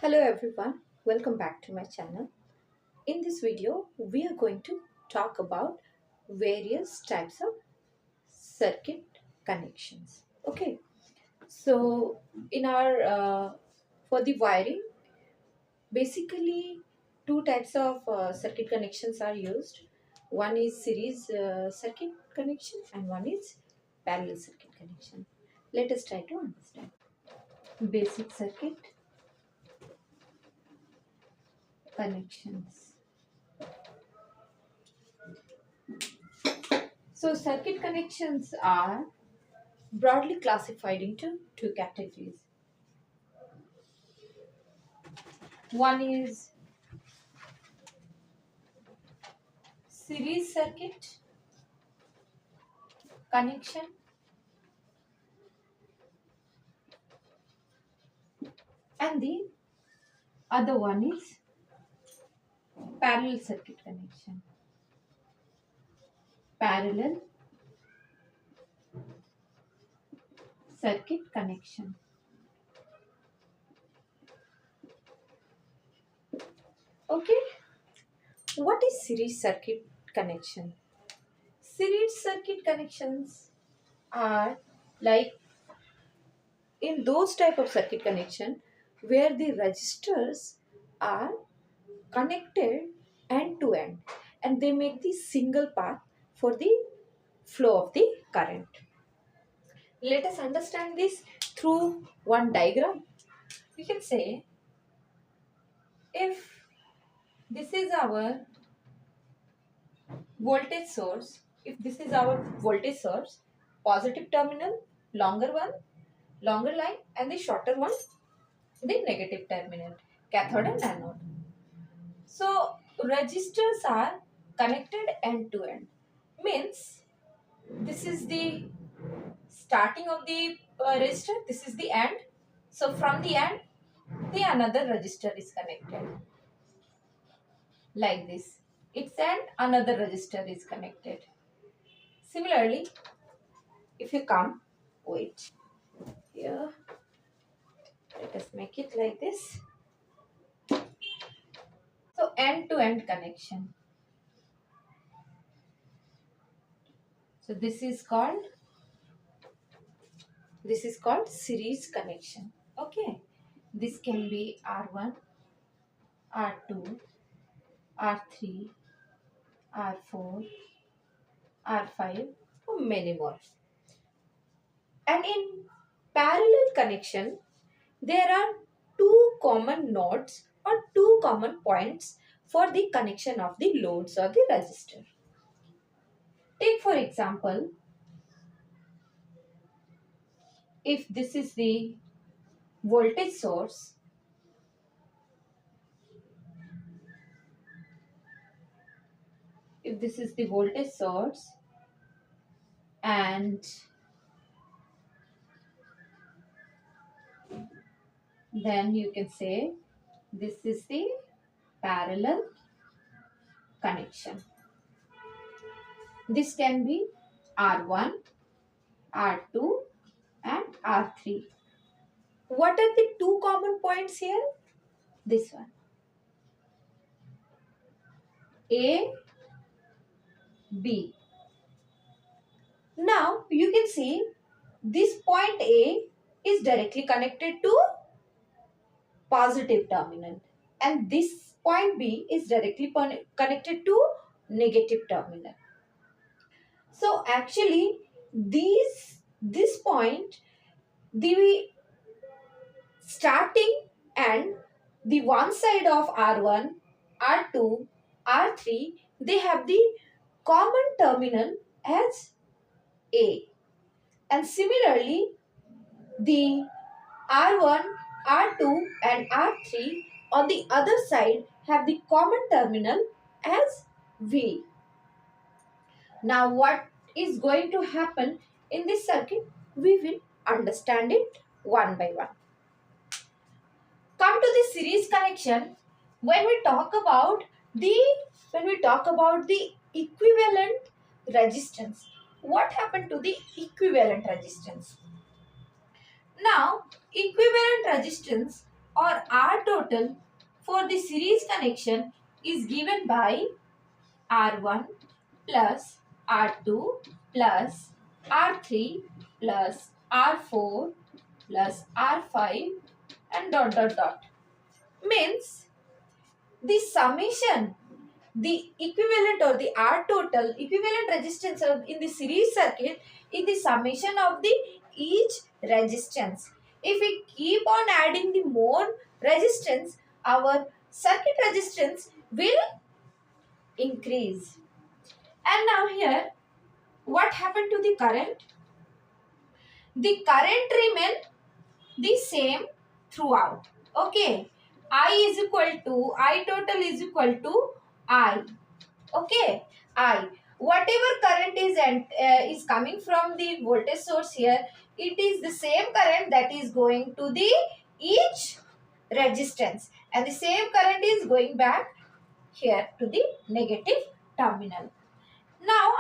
Hello everyone, welcome back to my channel. In this video, we are going to talk about various types of circuit connections. Okay, so in our for the wiring, basically two types of circuit connections are used. One is series circuit connection and one is parallel circuit connection. Let us try to understand. Basic circuit connections. So circuit connections are broadly classified into two categories. One is series circuit connection and the other one is parallel circuit connection. Parallel circuit connection. Okay, what is series circuit connection? Series circuit connections are like in those type of circuit connection where the resistors are connected end to end and they make the single path for the flow of the current. Let us understand this through one diagram. We can say if this is our voltage source, if this is our voltage source, positive terminal, longer line and the shorter one, the negative terminal, cathode and anode. So resistors are connected end to end. Means this is the starting of the resistor, this is the end. So from the end, the another resistor is connected like this. Its end, another resistor is connected. Similarly, if you come, wait, here, let us make it like this. So end to end connection. So this is called series connection. Okay, this can be R1, R2, R3, R4, R5, or many more. And in parallel connection, there are two common nodes or two common points for the connection of the loads or the resistor. Take for example, if this is the voltage source, and then you can say this is the parallel connection. This can be R1, R2 and R3. What are the two common points here? This one. A, B. Now you can see this point A is directly connected to positive terminal and this point B is directly connected to negative terminal. So actually this point, the starting and the one side of R1, R2, R3, they have the common terminal as A. And similarly, the R1, R2 and R3 on the other side have the common terminal as V. Now what is going to happen in this circuit? We will understand it one by one. Come to the series connection. When we talk about the equivalent resistance, what happened to the equivalent resistance? Now, equivalent resistance or R total for the series connection is given by R1 plus R2 plus R3 plus R4 plus R5 and dot dot dot. Means the summation, the equivalent or the R total equivalent resistance in the series circuit is the summation of the each resistance. If we keep on adding the more resistance, our circuit resistance will increase. And now here, what happened to the current? The current remain the same throughout. Okay. I is equal to, I total is equal to I. Okay. I. Whatever current is coming from the voltage source here, it is the same current that is going to the each resistance. And the same current is going back here to the negative terminal. Now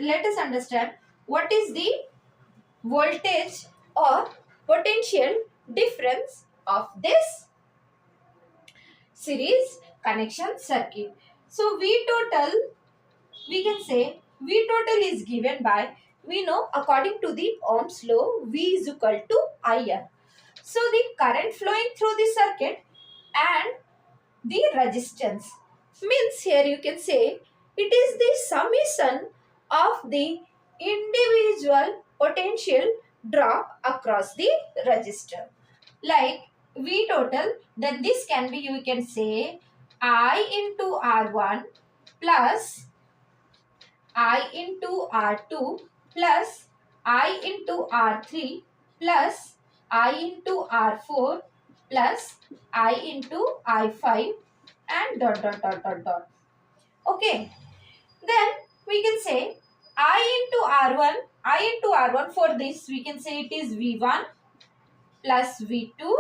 let us understand what is the voltage or potential difference of this series connection circuit. So V total, we can say V total is given by, we know according to the Ohm's law, V is equal to IR. So the current flowing through the circuit and the resistance, means here you can say it is the summation of the individual potential drop across the resistor. Like V total, then this can be, you can say I into R1 plus I into R2 plus I into R3 plus I into R4 plus I into I5 and dot dot dot dot dot. Okay. Then we can say I into R1 for this we can say it is V1 plus V2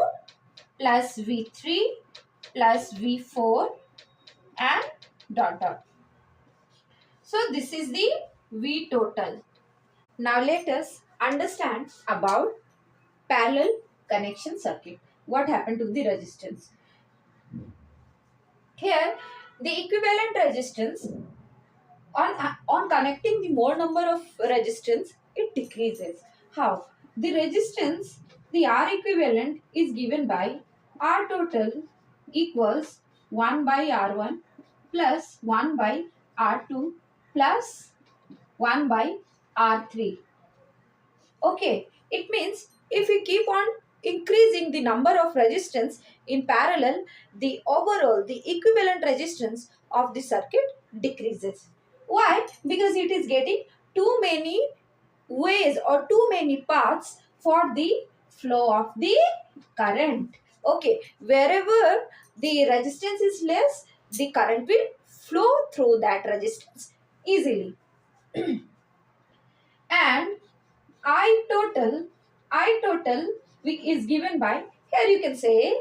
plus V3 plus V4 and dot dot. So this is the V total. Now let us understand about parallel connection circuit. What happened to the resistance? Here the equivalent resistance on connecting the more number of resistance, it decreases. How? The resistance, the R equivalent is given by R total equals 1 by R1 plus 1 by R2 plus 1 by R3. Okay, it means if we keep on increasing the number of resistance in parallel, the overall, the equivalent resistance of the circuit decreases. Why? Because it is getting too many ways or too many paths for the flow of the current. Okay, wherever the resistance is less, the current will flow through that resistance easily. And I total is given by, here you can say,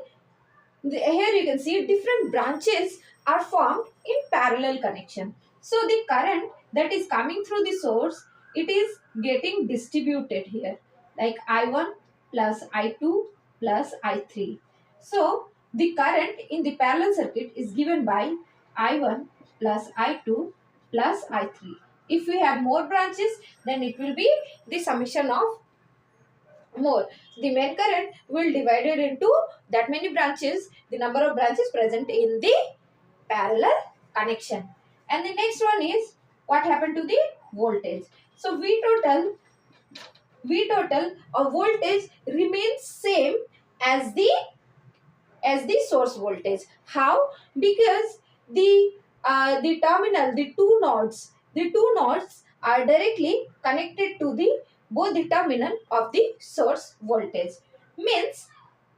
here you can see different branches are formed in parallel connection. So the current that is coming through the source, it is getting distributed here like I1 plus I2 plus I3. So the current in the parallel circuit is given by I1 plus I2 plus I3. If we have more branches, then it will be the summation of more. The main current will divide it into that many branches, the number of branches present in the parallel connection. And the next one is what happened to the voltage. So V total or voltage remains same as the source voltage. How? Because the terminal, the two nodes are directly connected to the both the terminal of the source voltage. Means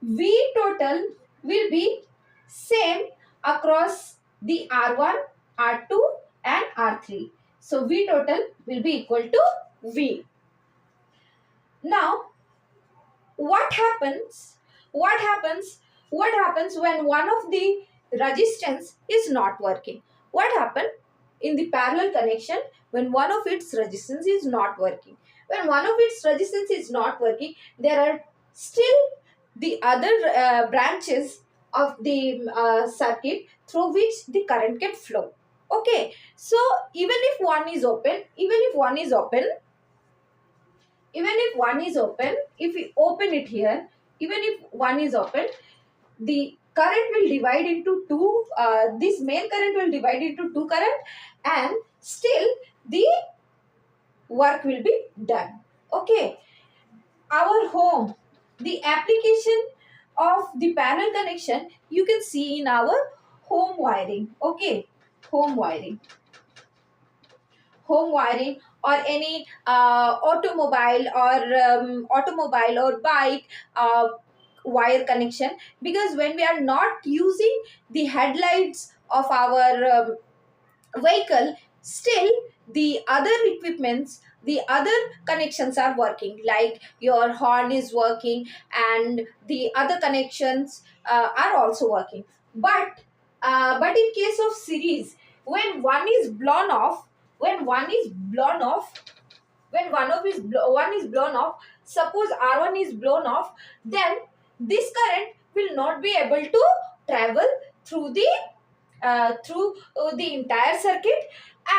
V total will be same across the R1, R2 and R3. So V total will be equal to V. Now what happens? What happens? What happens when one of the resistance is not working? What happens in the parallel connection when one of its resistance is not working? When one of its resistance is not working, there are still the other branches of the circuit through which the current can flow. Okay, so even if one is open, if we open it here, even if one is open, the current will divide into two, this main current will divide into two current, and still the work will be done. Okay, our home, the application of the panel connection you can see in our home wiring. Okay, home wiring, or any automobile or bike wire connection, because when we are not using the headlights of our vehicle, still the other equipments, the other connections are working, like your horn is working and the other connections are also working. But in case of series, when one is blown off, when one is blown off when one is blown off, suppose R1 is blown off, then this current will not be able to travel through the entire circuit,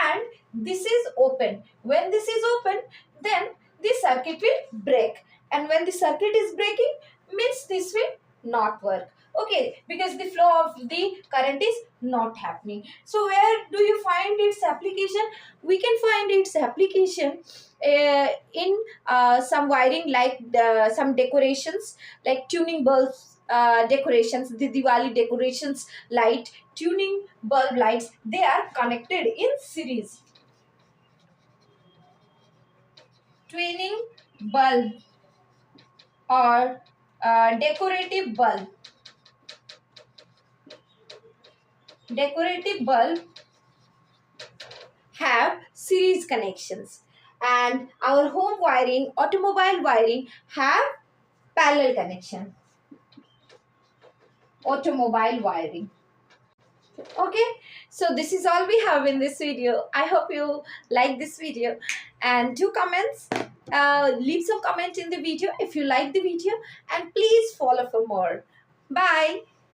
and this is open. When this is open, then the circuit will break, and when the circuit is breaking, means this will not work. Okay, because the flow of the current is not happening. So where do you find its application? We can find its application in some wiring, like some decorations, like tuning bulbs decorations, the Diwali decorations light, tuning bulb lights, they are connected in series. Tuning bulb or decorative bulb have series connections, and our home wiring, automobile wiring have parallel connection. Automobile wiring. Okay, so this is all we have in this video. I hope you like this video, and do comments, leave some comment in the video if you like the video, and please follow for more. Bye.